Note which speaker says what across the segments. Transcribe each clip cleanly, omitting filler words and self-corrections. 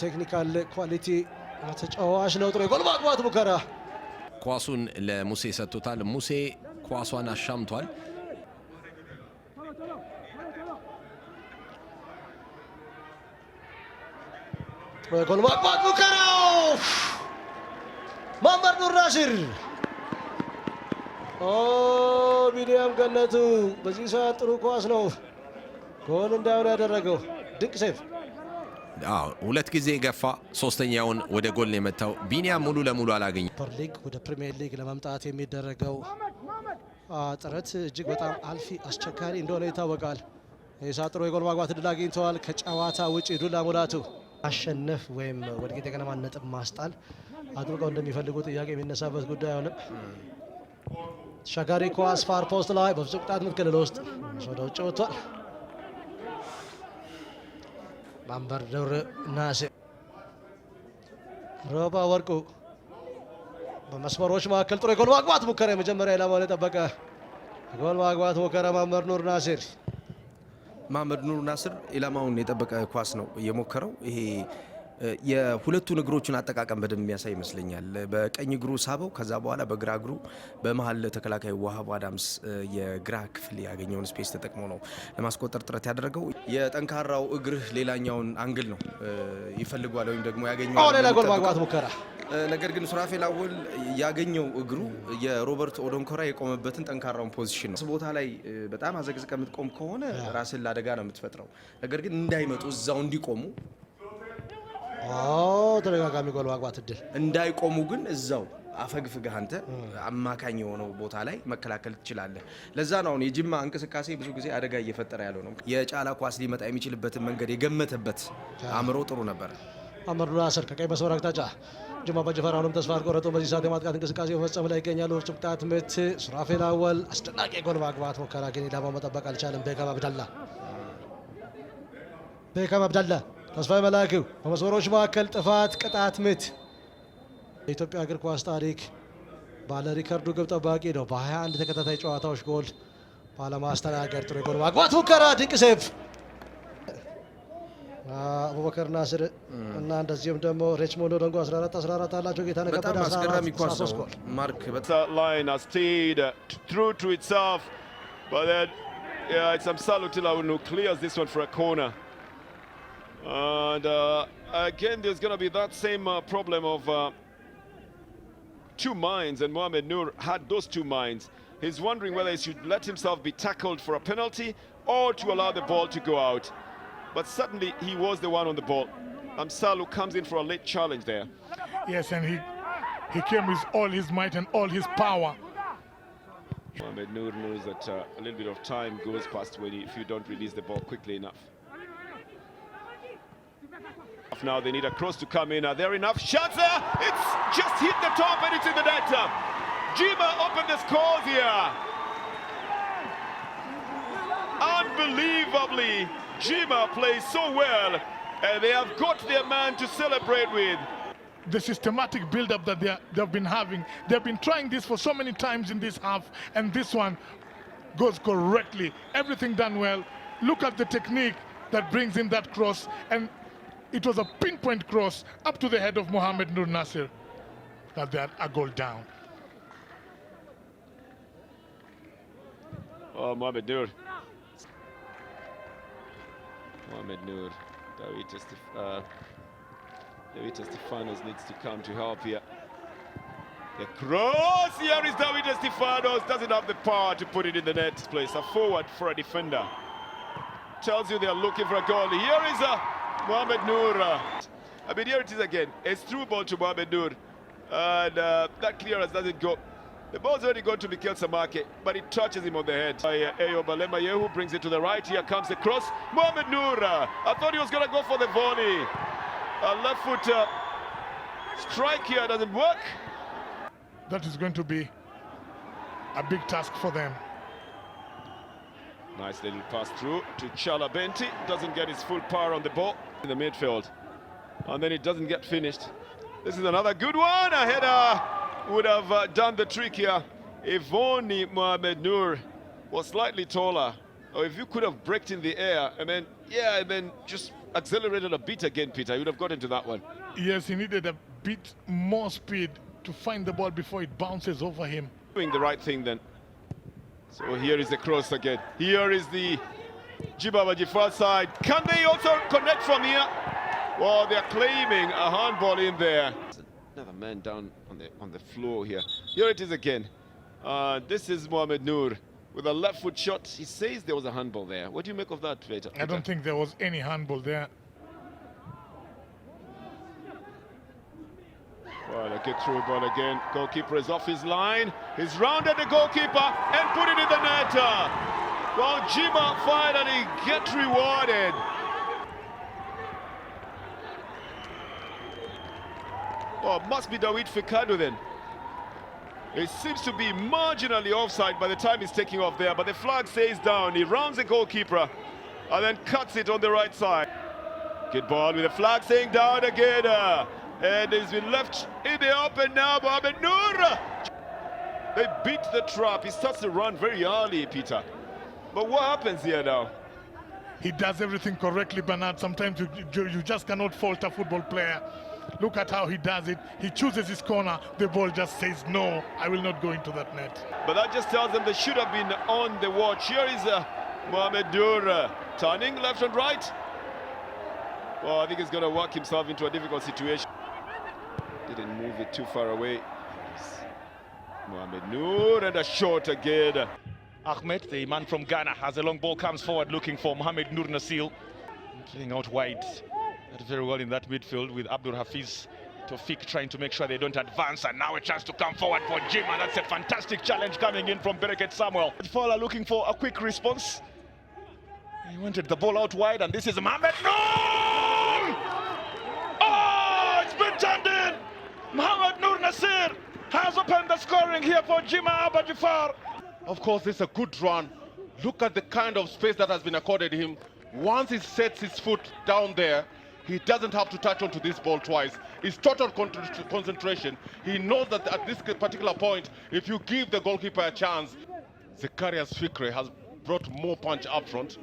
Speaker 1: technical quality ተጫዋች ነው። ጥሩ የጎል ማግባት ሙከራ
Speaker 2: ኳሱን ለሙሴ ሰጥቶታል። ሙሴ ኳሷን አሻምቷል።
Speaker 1: ጥሩ የጎል ማግባት ሙከራ መሐመድ ኑር ናሲር ቢኒያም ገነቱ በዚህ ሰዓት ጥሩ ኳስ ነው ጎል እንዳይሆን ያደረገው። ድንቅ ሴፍ
Speaker 2: ሁለት ጊዜ ገፋ ሶስተኛውን ወደ ጎል ነው የመታው። ቢኒያም ሙሉ ለሙሉ አላገኘ።
Speaker 1: ሱፐር ሊግ ወደ ፕሪሚየር ሊግ ለመምጣት የሚደረገው ጥረት እጅግ በጣም አልፊ አስቸጋሪ እንደሆነ ይታወቃል። የሳጥሮ የጎል ማግባት እድል አግኝተዋል። ከጨዋታ ውጪ ዱላ ሙላቱ አሸነፍ ወይም ወድቄ ገነማ ነጥብ ማስጣል አድርገው እንደሚፈልጉ ጥያቄ የሚነሳበት ጉዳይ አይሆንም። ተሻጋሪ ኳስ ፋር ፖስት ላይ በፍጹም ቅጣት ምት ክልል ውስጥ ወደ ውጭ ወጥቷል። መሐመድ ኑር ናሲር ሮባ ወርቁ በመስመሮች መካከል ጥሩ የጎል ማግባት ሙከራ የመጀመሪያ ኢላማውን የጠበቀ ጎል ማግባት ሙከራ መሐመድ ኑር ናሲር
Speaker 3: ኢላማውን የጠበቀ ኳስ ነው የሞከረው። ይሄ የሁለቱን እግሮቹን አጠቃቀም በደንብ የሚያሳይ ይመስለኛል። በቀኝ እግሩ ሳበው፣ ከዛ በኋላ በግራ እግሩ በመሃል ተከላካይ ዋሃብ አዳምስ የግራ ክፍል ያገኘውን ስፔስ ተጠቅሞ ነው ለማስቆጠር ጥረት ያደረገው። የጠንካራው እግር ሌላኛውን አንግል ነው ይፈልጓል ወይም ደግሞ ያገኘው
Speaker 1: ሌላ ጎል ማግባት ሙከራ።
Speaker 3: ነገር ግን ሱራፌል አወል ያገኘው እግሩ የሮበርት ኦዶንኮራ የቆመበትን ጠንካራውን ፖዚሽን ነው። ቦታ ላይ በጣም አዘግዝቀ የምትቆም ከሆነ ራስን ለአደጋ ነው የምትፈጥረው። ነገር ግን እንዳይመጡ እዛው እንዲቆሙ
Speaker 1: ተደጋጋሚ ጎል ማግባት እድል
Speaker 3: እንዳይቆሙ ግን እዛው አፈግፍገህ አንተ አማካኝ የሆነው ቦታ ላይ መከላከል ትችላለህ። ለዛ ነው የጅማ እንቅስቃሴ ብዙ ጊዜ አደጋ እየፈጠረ ያለው ነው። የጫላ ኳስ ሊመጣ የሚችልበትን መንገድ የገመተበት አምሮ ጥሩ ነበር።
Speaker 1: መሐመድ ኑር ናሲር ከቀይ መስመር አቅጣጫ ጅማ በጀፈር አሁንም ተስፋ አልቆረጡም። በዚህ ሰዓት የማጥቃት እንቅስቃሴ በመፈጸም ላይ ይገኛሉ። ፍጹም ቅጣት ምት ሱራፌል አወል አስደናቂ ጎል ማግባት ሙከራ ግን ኢላማውን መጠበቅ አልቻለም። ቤካም አብደላ ተስፋዬ መላኩ በመስመሮች መካከል ጥፋት ቅጣት ምት። የኢትዮጵያ እግር ኳስ ታሪክ ባለ ሪከርዱ ግብ ጠባቂ ነው። በ21 ተከታታይ ጨዋታዎች ጎል ባለማስተናገድ ጥሩ የጎል ማግባት ሙከራ ድንቅ ሴፍ አቡበከር ናስር እና እንደዚሁም ደግሞ ሬችሞንድ ኦዶንጎ 14 አላቸው። ጌታ ነቀበ
Speaker 3: በጣም አስገራሚ ኳስ ነው። ማርክ
Speaker 4: line has stayed true to itself, but then it's Amsalu Tilawu who clears this one for a corner. And again, there's going to be that same problem of two minds, and Mohammed Nur had those two minds. He's wondering whether he should let himself be tackled for a penalty or to allow the ball to go out. But suddenly he was the one on the ball. Amsalu comes in for a late challenge there.
Speaker 5: Yes, and he came with all his might and all his power.
Speaker 4: Mohammed Nur knows that a little bit of time goes past if you don't release the ball quickly enough. Now they need a cross to come in. Are there enough shots there? It's just hit the top and it's in the net. Jima opened the scores here. Unbelievably, Jima plays so well, and they have got their man to celebrate with.
Speaker 5: The systematic build-up that they've been having, they've been trying this for so many times in this half, and this one goes correctly. Everything done well. Look at the technique that brings in that cross, and it was a pinpoint cross up to the head of Mohammed Nur Nassir that they had a goal down.
Speaker 4: Oh, Mohammed Nur. Mohammed Nur. David Estefanos needs to come to help here. The cross, here is David Estefanos. Doesn't have the power to put it in the net place. A forward for a defender. Tells you they're looking for a goal. Here is Mohammed Nur. I mean, here it is again. It's through ball to Mohammed Nur. And that clearance doesn't go. The ball's already gone to Mikel Samake, but it touches him on the head. Ayo Balema Yehu brings it to the right. Here comes the cross. Mohammed Nur. I thought he was going to go for the volley. A left foot strike here doesn't work.
Speaker 5: That is going to be a big task for them.
Speaker 4: Nice little pass through to Chala Benti. Doesn't get his full power on the ball in the midfield. And then it doesn't get finished. This is another good one. A header would have done the trick here if only Mohammed Nur was slightly taller. Or if you could have braked in the air and then, just accelerated a bit again, Peter, he would have got into that one.
Speaker 5: Yes, he needed a bit more speed to find the ball before it bounces over him.
Speaker 4: Doing the right thing then. So here is the cross again. Here is the Jima Bajifar side. Can they also connect from here? Well, they're claiming a handball in there. Another man down on the floor here. Here it is again. This is Mohammed Noor with a left foot shot. He says there was a handball there. What do you make of that, Peter?
Speaker 5: I don't think there was any handball there.
Speaker 4: Well, a good through ball again. Goalkeeper is off his line. He's rounded the goalkeeper and put it in the net. Well, Jima finally gets rewarded. Oh, must be Dawid Fikado then. It seems to be marginally offside by the time he's taking off there, but the flag stays down. He rounds the goalkeeper and then cuts it on the right side. Good ball with the flag staying down again. And he's been left in the open now, Mohammed Noor. They beat the trap. He starts to run very early, Peter. But what happens here now?
Speaker 5: He does everything correctly, Bernard. Sometimes you just cannot fault a football player. Look at how he does it. He chooses his corner. The ball just says, no, I will not go into that net.
Speaker 4: But that just tells them they should have been on the watch. Here is Mohammed Noor turning left and right. Well, I think he's going to work himself into a difficult situation. Didn't move it too far away. Mohammed Noor and a shot again.
Speaker 6: Ahmed, the man from Ghana, has a long ball, comes forward looking for Mohammed Noor Nassir. Playing out wide. Did very well in that midfield with Abdul Hafiz Tofik trying to make sure they don't advance, and now a chance to come forward for Jima. That's a fantastic challenge coming in from Bereket Samuel. Fowler looking for a quick response. He wanted the ball out wide, and this is Mohammed Noor! Oh, it's been turned in! Mohammed Noor Nassir has opened the scoring here for Jima Bajifar.
Speaker 7: Of course, it's a good run. Look at the kind of space that has been accorded him. Once he sets his foot down there, he doesn't have to touch onto this ball twice. It's total concentration. He knows that at this particular point, if you give the goalkeeper a chance, Zacharias Fikre has brought more punch up front,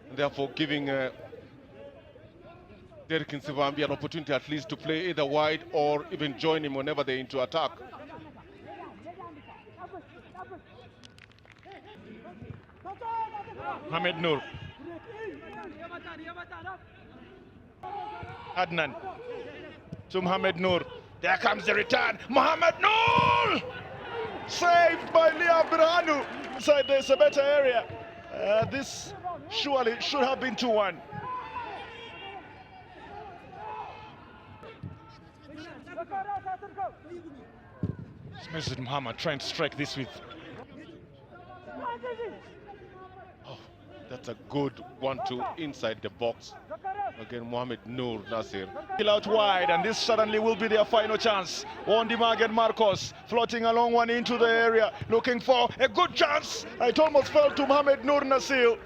Speaker 7: and therefore giving Derek Nsivambi an opportunity at least to play either wide or even join him whenever they're into attack.
Speaker 6: Mohammed Noor. Adnan to Mohammed Noor. There comes the return. Mohammed Noor! Saved by Liam Birhanu inside the Sabeta area. This surely should have been 2-1. Mesut Mohammed trying to strike this with.
Speaker 7: Oh, that's a good 1-2 inside the box. Again, Mohammed Noor Nassir.
Speaker 6: Kill out wide, and this suddenly will be their final chance. Wondimag and Marcos floating along one into the area, looking for a good chance. It almost fell to Mohammed Noor Nassir.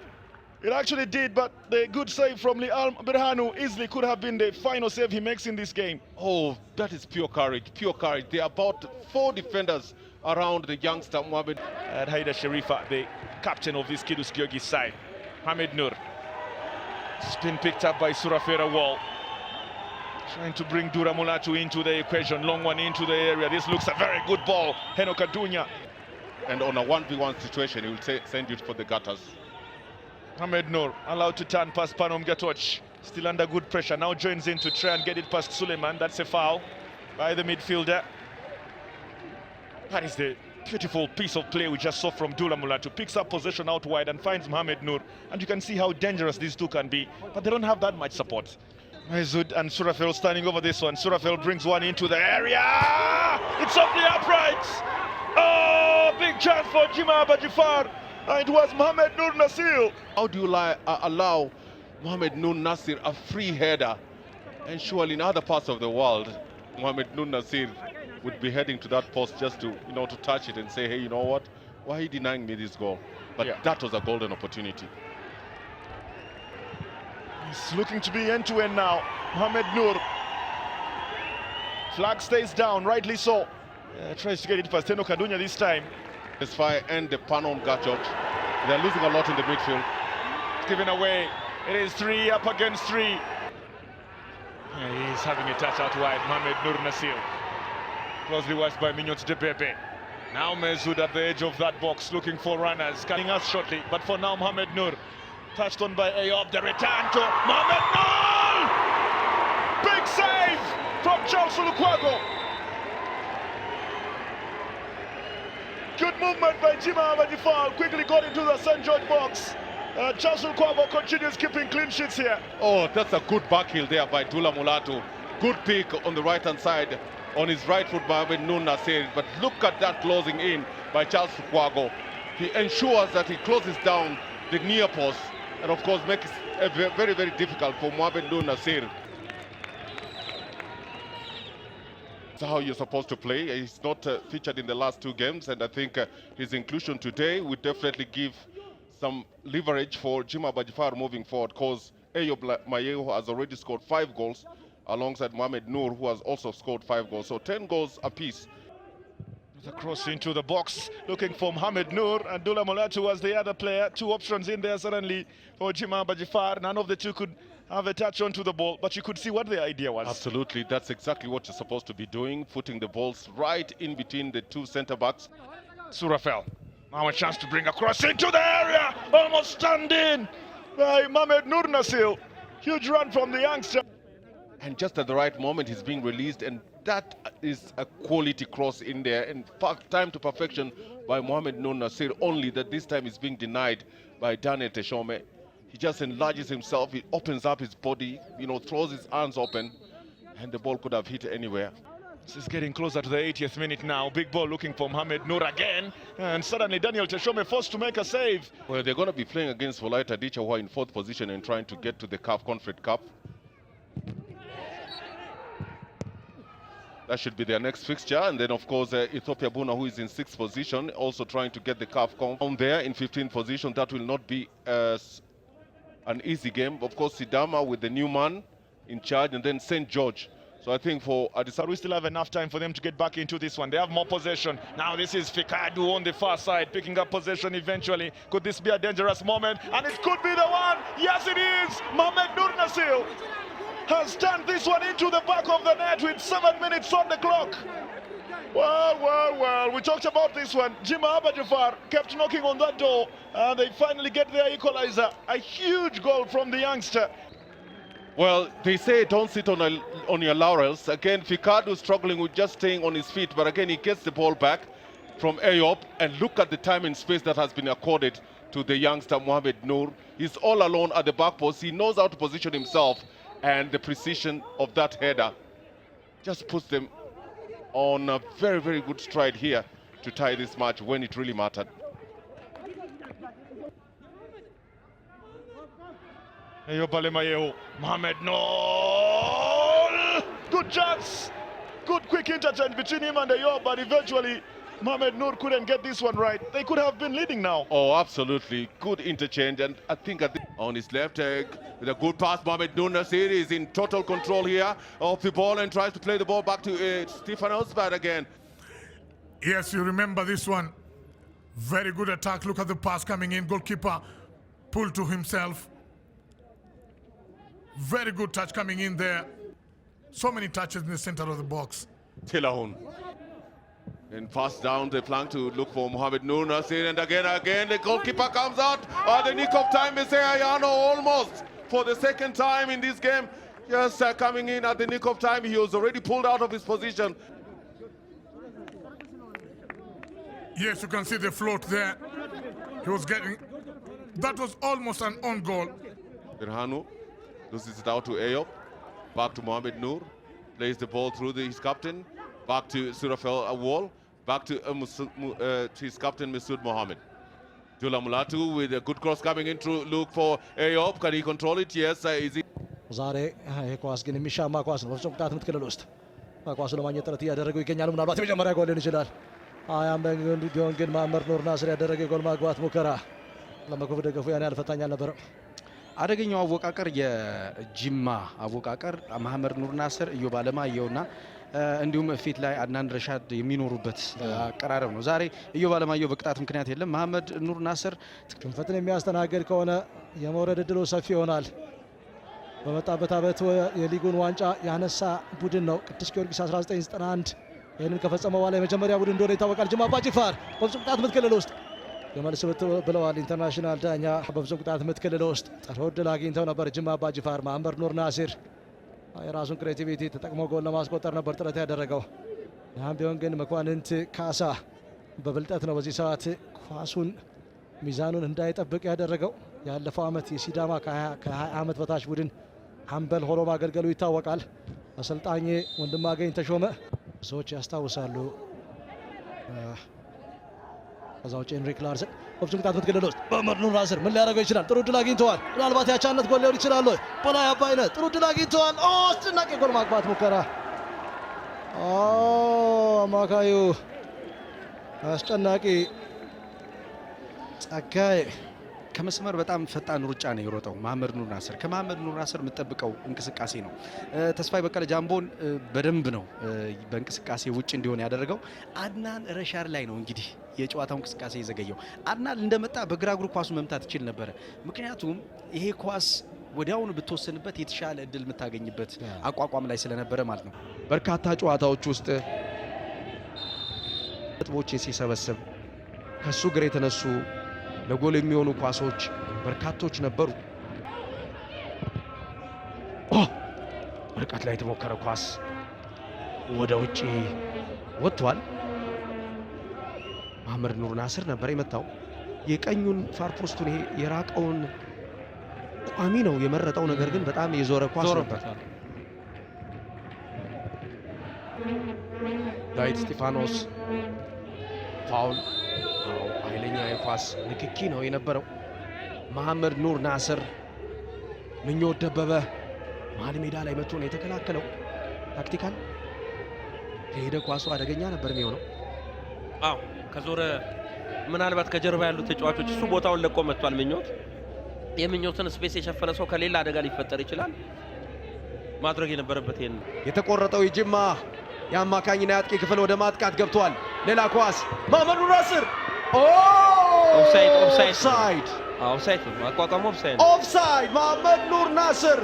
Speaker 6: It actually did, but the good save from Liam Birhanu easily could have been the final save he makes in this game.
Speaker 7: Oh, that is pure courage, pure courage. There are about 4 defenders around the youngster Mohammed.
Speaker 6: And Haida Sharifa, the captain of this Kidus Georgi side. Mohammed Noor. It's been picked up by Surafera Wall. Trying to bring Dura Mulatu into the equation. Long one into the area. This looks a very good ball. Henok Adunya.
Speaker 7: And on a 1v1 situation, he will send you for the gutters.
Speaker 6: Mohammed Noor allowed to turn past Panom Gatoch. Still under good pressure. Now joins in to try and get it past Suleiman. That's a foul by the midfielder. That is the beautiful piece of play we just saw from Dula Mulatu. Picks up possession out wide and finds Mohammed Noor. And you can see how dangerous these two can be. But they don't have that much support. Mezud and Surafel standing over this one. Surafel brings one into the area. It's off the uprights. Oh, big chance for Jima Bajifar. And it was Mohammed Noor Nassir.
Speaker 7: How do you allow Mohammed Noor Nassir a free header? And surely in other parts of the world, Mohammed Noor Nassir would be heading to that post just to, to touch it and say, hey, you know what? Why are you denying me this goal? But that was a golden opportunity.
Speaker 6: He's looking to be end-to-end now. Mohammed Noor. Flag stays down, rightly so. Tries to get it past Henok Adunya this time.
Speaker 7: Tesfaye and the Panom Gachok, they're losing a lot in the midfield.
Speaker 6: Given away. It is 3 up against 3. Yeah, he's having a touch out wide. Mohammed Nur Nassir. Closely watched by Mignot Debebe. Now Mesud at the edge of that box looking for runners. Coming us shortly. But for now, Mohammed Nur. Touched on by Ayob. The return to Mohammed Nur! Big save from Charles Lukwago. Good movement by Jima Abadifal. Quickly got into the St. George box. Charles Lukwago continues keeping clean sheets here.
Speaker 7: Oh, that's a good back heel there by Dula Mulatu. Good pick on the right-hand side. On his right foot by Nun Nassir. But look at that closing in by Charles Lukwago. He ensures that he closes down the near post. And of course makes it very, very difficult for Mohammed Nun Nassir. That's how you're supposed to play. He's not featured in the last 2 games, and I think his inclusion today would definitely give some leverage for Jima Bajifar moving forward, because Lij Michael has already scored 5 goals alongside Mohammed Nur, who has also scored 5 goals. So 10 goals apiece.
Speaker 6: The cross into the box, looking for Mohammed Nur, and Dula Mulatu was the other player. 2 options in there suddenly for Jima Bajifar. None of the 2 could have a touch onto the ball, but you could see what the idea was.
Speaker 7: Absolutely, that's exactly what you're supposed to be doing, putting the balls right in between the 2 centre-backs.
Speaker 6: Surafel, now a chance to bring a cross into the area, almost stand in by Mohammed Nur Nassir. Huge run from the youngster.
Speaker 7: And just at the right moment, he's being released, and that is a quality cross in there. In fact, time to perfection by Mohammed Nur Nassir, only that this time is being denied by Daniel Teshome. He just enlarges himself, he opens up his body, throws his arms open, and the ball could have hit anywhere.
Speaker 6: This is getting closer to the 80th minute now. Big ball looking for Mohammed Nur again, and suddenly Daniel Teshome forced to make a save.
Speaker 7: Well, they're going to be playing against Wolaita Dicha, who are in 4th position and trying to get to the CAF Confed Cup. That should be their next fixture. And then, of course, Ethiopia Buna, who is in 6th position, also trying to get the CAF Confed down there in 15th position. That will not be an easy game. Of course, Sidama with the new man in charge, and then St. George. So I think for Addis Ababa,
Speaker 6: we still have enough time for them to get back into this one. They have more possession. Now this is Fikadu on the far side, picking up possession eventually. Could this be a dangerous moment? And it could be the one. Yes, it is. Mohammed Nur Nassir has turned this one into the back of the net with 7 minutes on the clock. Well, we talked about this one. Jima Abadifar kept knocking on that door, and they finally get their equalizer. A huge goal from the youngster.
Speaker 7: Well, they say don't sit on your laurels. Again, Fikadu struggling with just staying on his feet, but again, he gets the ball back from Ayob, and look at the time and space that has been accorded to the youngster Mohammed Nur. He's all alone at the back post. He knows how to position himself, and the precision of that header just puts them on a very, very good stride here to tie this match when it really mattered.
Speaker 6: Mohammed Nur! Good chance! Good quick interchange between him and Ayob, but eventually Mohammed Nur couldn't get this one right. They could have been leading now.
Speaker 7: Oh, absolutely. Good interchange, and I think on his left leg with a good pass, Mohammed Nur Nassir is in total control here of the ball and tries to play the ball back to Stefanos, but again.
Speaker 5: Yes, you remember this one. Very good attack. Look at the pass coming in. Goalkeeper pulled to himself. Very good touch coming in there. So many touches in the center of the box.
Speaker 7: Tilahun. And pass down the flank to look for Mohammed Nur Nassir, and again the goalkeeper comes out at the nick of time. Mese Ayano almost for the 2nd time in this game. Yes, coming in at the nick of time. He was already pulled out of his position.
Speaker 5: Yes, you can see the float there. He was getting... That was almost an own goal.
Speaker 7: Birhanu loses it out to Ayob. Back to Mohammed Nur. Plays the ball through his captain. Back to Surafel Awal. Back to his captain, Masood Mohammed. Dula Mulatu with a good cross coming in to look for Ayob. Can he control it? Yes. Is it?
Speaker 1: ዛሬ ኳስ ግን የሚሻማ ኳስ ነው። በፍጹም ቅጣት ምት ክልል ውስጥ ኳስ ለማግኘት ጥረት እያደረጉ ይገኛሉ። ምናልባት የመጀመሪያ ጎል ሊሆን ይችላል። አያም ቢሆን ግን መሐመድ ኑር ናስር ያደረገ ጎል ማግባት ሙከራ ለመኮፍ ደገፉ ያን ያልፈታኝ አልነበረም።
Speaker 3: አደገኛው አወቃቀር የጂማ አወቃቀር መሐመድ ኑር ናስር እዮብ አለማየሁና እንዲሁም ፊት ላይ አድናን ረሻድ የሚኖሩበት አቀራረብ ነው። ዛሬ እዮብ አለማየሁ በቅጣት ምክንያት የለም። መሐመድ ኑር ናስር
Speaker 1: ሽንፈትን የሚያስተናግድ ከሆነ የመውረድ እድሉ ሰፊ ይሆናል። በመጣበት ዓመት የሊጉን ዋንጫ ያነሳ ቡድን ነው ቅዱስ ጊዮርጊስ 1991 ይህንን ከፈጸመ በኋላ የመጀመሪያ ቡድን እንደሆነ ይታወቃል። ጅማ አባጅፋር በፍጹም ቅጣት ምት ክልል ውስጥ የመልስ ምት ብለዋል ኢንተርናሽናል ዳኛ። በፍጹም ቅጣት ምት ክልል ውስጥ ጥሩ ዕድል አግኝተው ነበር ጅማ አባጅፋር። መሐመድ ኑር ናሲር የራሱን ክሬቲቪቲ ተጠቅሞ ጎል ለማስቆጠር ነበር ጥረት ያደረገው። ያም ቢሆን ግን መኳንንት ካሳ በብልጠት ነው በዚህ ሰዓት ኳሱን ሚዛኑን እንዳይጠብቅ ያደረገው። ያለፈው ዓመት የሲዳማ ከ20 ዓመት በታች ቡድን አምበል ሆኖ ማገልገሉ ይታወቃል። አሰልጣኝ ወንድማገኝ ተሾመ ሰዎች ያስታውሳሉ። ከዛ ውጭ ሄንሪክ ላርሰን በፍጹም ቅጣት ምት ክልል ውስጥ መሐመድ ኑር ናሲር ምን ሊያደርገው ይችላል? ጥሩ ዕድል አግኝተዋል። ምናልባት ያቻነት ጎል ሊሆን ይችላል። በላይ አባይነህ ጥሩ ዕድል አግኝተዋል። አስደናቂ ጎል ማግባት ሙከራ አማካዩ አስጨናቂ ጸጋይ
Speaker 3: ከመስመር በጣም ፈጣን ሩጫ ነው የሮጠው መሐመድ ኑር ናሲር። ከመሐመድ ኑር ናሲር የምትጠብቀው እንቅስቃሴ ነው። ተስፋዬ በቀለ ጃምቦን በደንብ ነው በእንቅስቃሴ ውጭ እንዲሆን ያደረገው። አድናን ረሻር ላይ ነው እንግዲህ የጨዋታው እንቅስቃሴ የዘገየው። አድናን እንደመጣ በግራ እግሩ ኳሱ መምታት ይችል ነበረ። ምክንያቱም ይሄ ኳስ ወዲያውኑ ብትወሰንበት የተሻለ እድል የምታገኝበት አቋቋም ላይ ስለነበረ ማለት ነው። በርካታ ጨዋታዎች ውስጥ ነጥቦችን ሲሰበስብ ከሱ ግር የተነሱ ለጎል የሚሆኑ ኳሶች በርካቶች ነበሩ። ርቀት ላይ የተሞከረ ኳስ ወደ ውጪ ወጥቷል። መሐመድ ኑር ናሲር ነበር የመታው። የቀኙን ፋርፖስቱን ይሄ የራቀውን ቋሚ ነው የመረጠው። ነገር ግን በጣም የዞረ ኳስ ነበር። ዳዊት እስጢፋኖስ ፋውል ኃይለኛ የኳስ ንክኪ ነው የነበረው። መሐመድ ኑር ናሲር ምኞት ደበበ መሀል ሜዳ ላይ መጥቶ ነው የተከላከለው። ታክቲካል ከሄደ ኳሱ አደገኛ ነበር የሚሆነው።
Speaker 8: ከዞረ ምናልባት ከጀርባ ያሉት ተጫዋቾች እሱ ቦታውን ለቆ መጥቷል። የምኞትን ስፔስ የሸፈነ ሰው ከሌላ አደጋ ሊፈጠር ይችላል። ማድረግ የነበረበት ይሄን
Speaker 3: የተቆረጠው የጅማ የአማካኝና የአጥቂ ክፍል ወደ ማጥቃት ገብቷል። ሌላ ኳስ መሐመድ ኑር ናሲር ኦፍሳይድ
Speaker 8: አቋቋሙ
Speaker 3: ኦፍሳይድ። መሐመድ ኑር ናሲር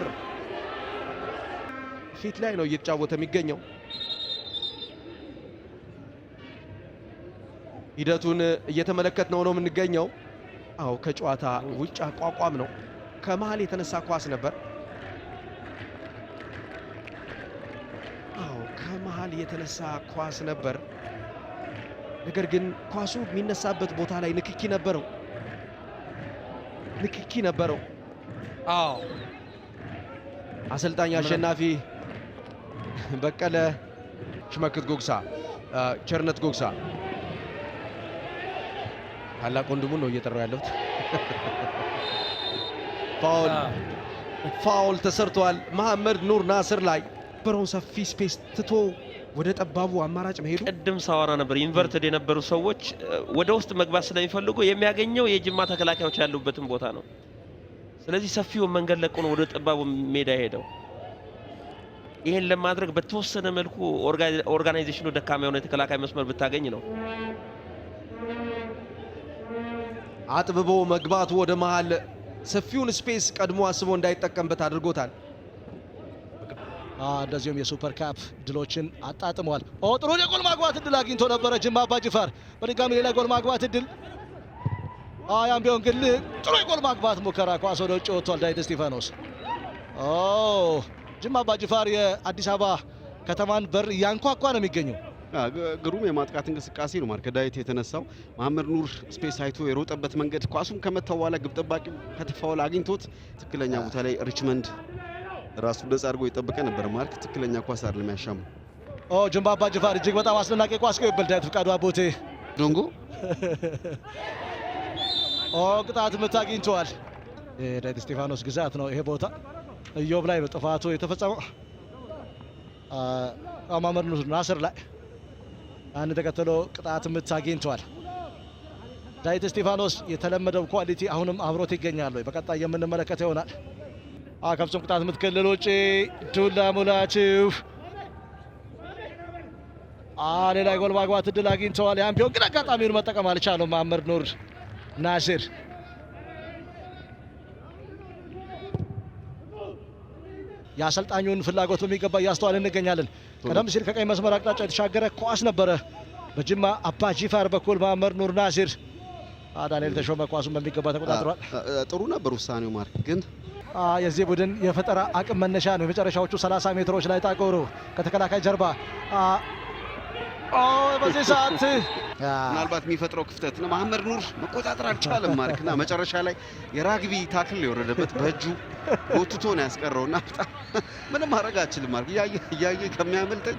Speaker 3: ፊት ላይ ነው እየተጫወተ የሚገኘው። ሂደቱን እየተመለከትነው ነው የምንገኘው። ከጨዋታ ውጭ አቋቋም ነው። ከመሃል የተነሳ ኳስ ነበር። ከመሃል የተነሳ ኳስ ነበር። ነገር ግን ኳሱ የሚነሳበት ቦታ ላይ ንክኪ ነበረው። አሰልጣኝ አሸናፊ በቀለ ሽመክት ጎግሳ ቸርነት ጎግሳ ታላቅ ወንድሙን ነው እየጠራው ያለሁት። ፋውል ተሰርቷል መሐመድ ኑር ናሲር ላይ። በሮን ሰፊ ስፔስ ትቶ ወደ ጠባቡ አማራጭ መሄዱ
Speaker 8: ቅድም ሳወራ ነበር። ኢንቨርትድ የነበሩ ሰዎች ወደ ውስጥ መግባት ስለሚፈልጉ የሚያገኘው የጅማ ተከላካዮች ያሉበትን ቦታ ነው። ስለዚህ ሰፊውን መንገድ ለቆ ነው ወደ ጠባቡ ሜዳ ሄደው። ይሄን ለማድረግ በተወሰነ መልኩ ኦርጋናይዜሽኑ ደካማ የሆነ የተከላካይ መስመር ብታገኝ ነው።
Speaker 3: አጥብቦ መግባቱ ወደ መሃል ሰፊውን ስፔስ ቀድሞ አስቦ እንዳይጠቀምበት አድርጎታል።
Speaker 1: እንደዚሁም የሱፐር ካፕ ድሎችን አጣጥሟል። ጥሩ የጎል ማግባት እድል አግኝቶ ነበረ ጅማ አባጅፋር። በድጋሚ ሌላ ጎል ማግባት እድል ያም ቢሆን ግን ጥሩ የጎል ማግባት ሙከራ ኳስ ወደ ውጭ ወጥቷል። ዳዊት እስጢፋኖስ ጅማ አባጅፋር የአዲስ አበባ ከተማን በር እያንኳኳ ነው የሚገኘው።
Speaker 9: ግሩም የማጥቃት እንቅስቃሴ ነው ማለት ከዳዊት የተነሳው። መሐመድ ኑር ስፔስ አይቶ የሮጠበት መንገድ ኳሱን ከመታው በኋላ ግብ ጠባቂው ከትፋውል አግኝቶት ትክክለኛ ቦታ ላይ ሪችመንድ ራሱ ነጻ አድርጎ የጠበቀ ነበር ማለት ትክክለኛ ኳስ አይደለም ያሻሙ።
Speaker 1: ጅማ አባጅፋር እጅግ በጣም አስደናቂ ኳስ ከይበል ዳዊት ፍቃዱ አቦቴ
Speaker 9: ዶንጎ
Speaker 1: ቅጣት ምት አግኝተዋል። ዳዊት እስጢፋኖስ ግዛት ነው ይሄ ቦታ። ኢዮብ ላይ ነው ጥፋቱ የተፈጸመው። መሐመድ ኑር ናሲር ላይ አንድ ተከትሎ ቅጣት ምት አግኝተዋል። ዳዊት እስጢፋኖስ የተለመደው ኳሊቲ አሁንም አብሮት ይገኛል። በቀጣይ የምንመለከተው ይሆናል። ከፍጹም ቅጣት ምት ክልል ውጪ ዱላ ሙላችሁ ሌላ ጎል ማግባት እድል አግኝተዋል። ያም ቢሆን ግን አጋጣሚውን መጠቀም አልቻለም መሐመድ ኑር ናሲር። የአሰልጣኙን ፍላጎት በሚገባ እያስተዋልን እንገኛለን። ቀደም ሲል ከቀኝ መስመር አቅጣጫ የተሻገረ ኳስ ነበረ በጅማ አባ ጂፋር በኩል መሐመድ ኑር ናሲር። ዳንኤል ተሾመ ኳሱን በሚገባ ተቆጣጥሯል።
Speaker 9: ጥሩ ነበር ውሳኔው ማርክ ግን
Speaker 1: የዚህ ቡድን የፈጠራ አቅም መነሻ ነው። የመጨረሻዎቹ 30 ሜትሮች ላይ ታቆሩ ከተከላካይ ጀርባ በዚህ ሰዓት
Speaker 9: ምናልባት የሚፈጥረው ክፍተት ነው። መሐመድ ኑር መቆጣጠር አልቻለም ማርክና መጨረሻ ላይ የራግቢ ታክል የወረደበት በእጁ ጎትቶ ነው ያስቀረውና በጣም ምንም ማድረግ አልችልም ማርክ እያየ ከሚያመልጠኝ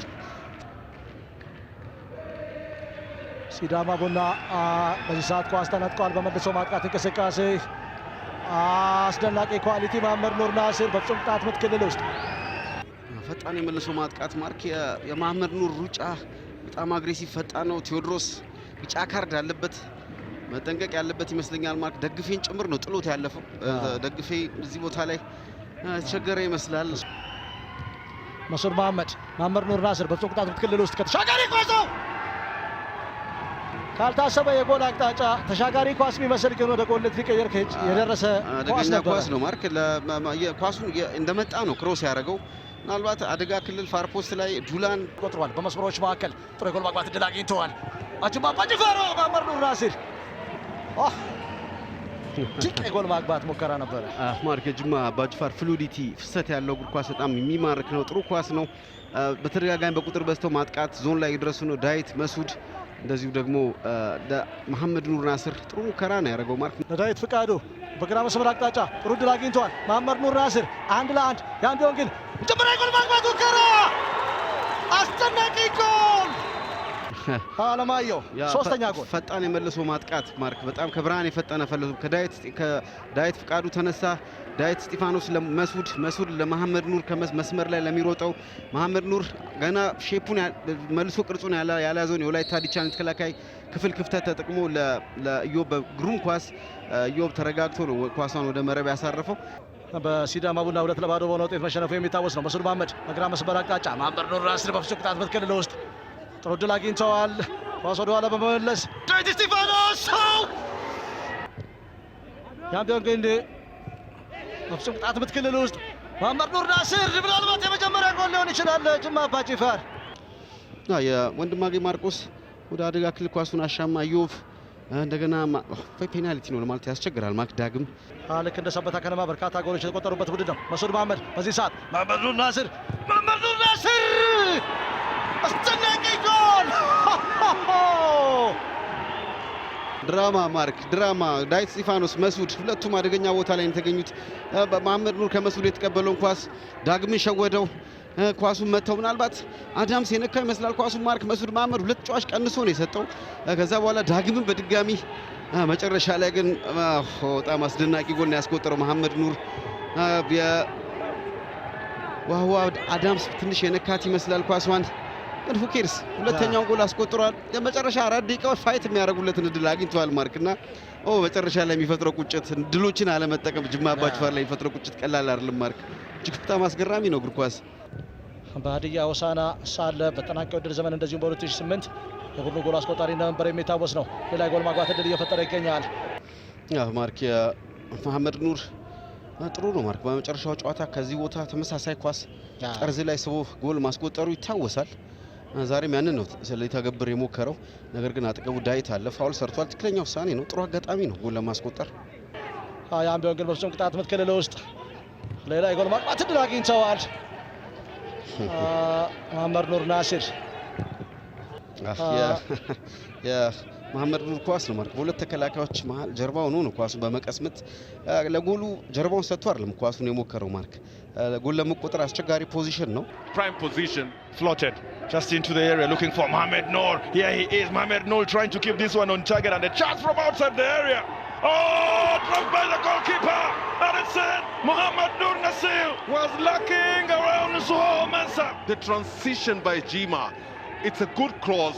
Speaker 1: ሲዳማ ቡና በዚህ ሰዓት ኳስ ተነጥቋል። በመልሶ ማጥቃት እንቅስቃሴ አስደናቂ ኳሊቲ መሐመድ ኑር ናሲር በፍጹም ቅጣት ምት ክልል ውስጥ
Speaker 9: ፈጣን የመልሶ ማጥቃት ማርክ የመሐመድ ኑር ሩጫ በጣም አግሬሲቭ ፈጣን ነው። ቴዎድሮስ ቢጫ ካርድ አለበት መጠንቀቅ ያለበት ይመስለኛል ማርክ። ደግፌን ጭምር ነው ጥሎት ያለፈው። ደግፌ እዚህ ቦታ ላይ ተቸገረ ይመስላል።
Speaker 1: መስዑድ መሐመድ ኑር ናሲር በፍጹም ቅጣት ምት ክልል ውስጥ ከተሻጋሪ ኳስ ካልታሰበ የጎል አቅጣጫ ተሻጋሪ ኳስ የሚመስል ግን ወደ ጎልነት ሊቀየር የደረሰ
Speaker 9: ኳስ ነው ማርክ። ኳሱን እንደመጣ ነው ክሮስ ያደረገው። ምናልባት አደጋ ክልል ፋርፖስት ላይ ዱላን
Speaker 1: ቆጥሯል። በመስመሮች መካከል ጥሩ የጎል ማግባት እድል አግኝተዋል። ጅማ አባ ጂፋር መሐመድ ኑር ናሲር ድንቅ የጎል ማግባት ሙከራ ነበረ
Speaker 9: ማርክ። የጅማ አባ ጂፋር ፍሉዲቲ ፍሰት ያለው እግር ኳስ በጣም የሚማርክ ነው። ጥሩ ኳስ ነው። በተደጋጋሚ በቁጥር በዝተው ማጥቃት ዞን ላይ የደረሱ ነው። ዳዊት መስዑድ እንደዚሁ ደግሞ መሐመድ ኑር ናሲር ጥሩ ሙከራ ነው ያደረገው ማርክ።
Speaker 1: ዳዊት ፍቃዱ በግራ መስመር አቅጣጫ ጥሩ ድል አግኝተዋል። መሐመድ ኑር ናሲር 1-1 ያን ቢሆን ግን ጀምራ የጎል ማግባት ሙከራ አስደናቂ ጎል አለማየሁ ሶስተኛ ጎል
Speaker 9: ፈጣን የመልሶ ማጥቃት ማርክ በጣም ከብርሃን የፈጠነ ፈለሱ ከዳዊት ፍቃዱ ተነሳ። ዳዊት እስጢፋኖስ ለመስዑድ ለመሐመድ ኑር ከመስመር ላይ ለሚሮጠው መሐመድ ኑር ገና ሼፑን መልሶ ቅርጹን ያልያዘውን የወላይታ ዲቻን ተከላካይ ክፍል ክፍተት ተጠቅሞ ለኢዮብ በግሩም ኳስ ኢዮብ ተረጋግቶ ነው ኳሷን ወደ መረብ ያሳረፈው።
Speaker 1: በሲዳማ ቡና 2-0 በሆነ ውጤት መሸነፉ የሚታወስ ነው። መስዑድ መሐመድ በግራ መስመር አቅጣጫ መሐመድ ኑር ናሲር በፍጹም ቅጣት ምት ክልል ውስጥ ጥሩ ድል አግኝተዋል። ኳስ ወደ ኋላ በመመለስ ዳዊት እስጢፋኖስ ያን ቢሆን ግን በፍጹም ቅጣት ምት ክልል ውስጥ መሐመድ ኑር ናሲር ምናልባት የመጀመሪያ ጎል ሊሆን ይችላል። ጅማ አባ ጂፋር
Speaker 9: የወንድማገኝ ማርቆስ ወደ አደጋ ክልል ኳሱን አሻማ ኢዮብ እንደገና ፔናልቲ ነው ለማለት ያስቸግራል። ማክ ዳግም
Speaker 1: ልክ እንደ ሰበታ ከነማ በርካታ ጎሎች የተቆጠሩበት ቡድን ነው። መስዑድ መሐመድ በዚህ ሰዓት መሐመድ ኑር ናሲር አስደናቂ ጎል
Speaker 9: ድራማ ማርክ ድራማ ዳዊት እስጢፋኖስ መስዑድ ሁለቱም አደገኛ ቦታ ላይ የተገኙት። መሐመድ ኑር ከመስዑድ የተቀበለውን ኳስ ዳግምን ሸወደው። ኳሱን መተው ምናልባት አዳምስ የነካ ይመስላል ኳሱን ማርክ። መስዑድ መሐመድ ሁለት ጨዋች ቀንሶ ነው የሰጠው። ከዛ በኋላ ዳግምን በድጋሚ መጨረሻ ላይ ግን በጣም አስደናቂ ጎል ነው ያስቆጠረው መሐመድ ኑር። አዳምስ ትንሽ የነካት ይመስላል ኳሷን ግን ሁኬርስ ሁለተኛውን ጎል አስቆጥሯል። የመጨረሻ 4 ደቂቃዎች ፋይት የሚያደርጉለትን እድል አግኝተዋል ማርክና መጨረሻ ላይ የሚፈጥረው ቁጭት ድሎችን አለመጠቀም ጅማ አባ ጂፋር ላይ የሚፈጥረው ቁጭት ቀላል አይደለም ማርክ። እጅግ በጣም አስገራሚ ነው እግር ኳስ።
Speaker 1: በሀዲያ ሆሳዕና ሳለ በተጠናቀቀው ድል ዘመን እንደዚሁም በ2008 የቡድኑ ጎል አስቆጣሪ እንደነበር የሚታወስ ነው። ሌላ ጎል ማግባት እድል እየፈጠረ ይገኛል።
Speaker 9: ማርክ መሐመድ ኑር ጥሩ ነው ማርክ። በመጨረሻው ጨዋታ ከዚህ ቦታ ተመሳሳይ ኳስ ጠርዝ ላይ ስቦ ጎል ማስቆጠሩ ይታወሳል። ዛሬም ያንን ነው ሊተገብር የሞከረው። ነገር ግን አጠገቡ ዳዊት አለ፣ ፋውል ሰርቷል። ትክክለኛ ውሳኔ ነው። ጥሩ አጋጣሚ ነው ጎል ለማስቆጠር።
Speaker 1: ያም ቢሆን ግን በፍጹም ቅጣት ምት ክልል ውስጥ ሌላ የጎል ማግባት እድል አግኝተዋል መሐመድ ኑር ናሲር። የመሐመድ ኑር ኳስ ነው ማለት በሁለት ተከላካዮች መሃል ጀርባውን ነው ኳሱ በመቀስመት ለጎሉ ጀርባውን ሰጥቶ አይደለም ኳሱን የሞከረው ማርክ። ጎል ለመቆጠር አስቸጋሪ ፖዚሽን ነው።
Speaker 6: Prime position, floated just into the area looking for Mohammed Noor. Here he is, Mohammed Noor trying to keep this one on target and a chance from outside the area. Dropped by the goalkeeper. And it's Mohammed Noor Nassir was lacking around Suho Mensah.
Speaker 7: The transition by Jima, it's a good cross.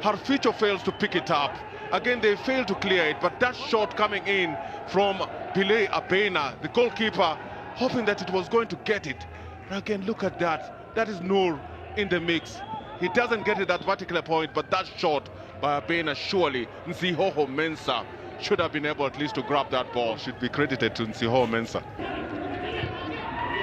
Speaker 7: Her future fails to pick it up. Again, they fail to clear it, but that shot coming in from Pile Abena, the goalkeeper, hoping that it was going to get it. And again, look at that. That is Noor in the mix. He doesn't get it at that particular point, but that shot by Abena, surely Nsihoho Mensah should have been able at least to grab that ball. Should be credited to Nsihoho Mensah.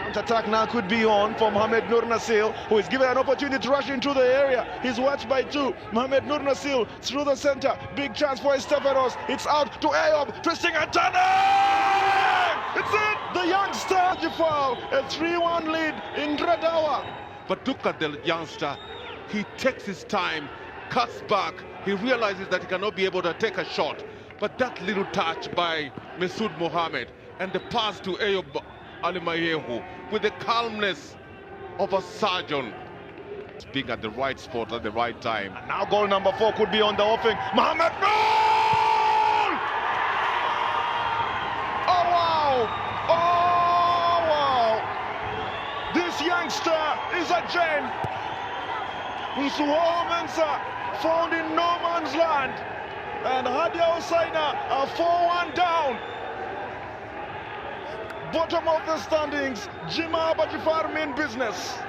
Speaker 6: Counter-attack now could be on for Mohammed Nur Nassir, who is given an opportunity to rush into the area. He's watched by two. Mohammed Nur Nassir through the center. Big chance for Estefanos. It's out to Ayob, twisting and turning! It's it! The youngster, foul. A 3-1 lead in Dradawa.
Speaker 7: But look at the youngster. He takes his time, cuts back. He realizes that he cannot be able to take a shot. But that little touch by Masood Mohammed and the pass to Ayob Alimayehu with the calmness of a surgeon. Being at the right spot at the right time.
Speaker 6: And now goal number 4 could be on the offing. Mohammed Noor! Oh wow! Oh wow! This youngster is a gem. Nsuho Mensa found in no man's land. And Hadia Hossaina are 4-1 down. Bottom of the standings, Jima Bajifar mean business.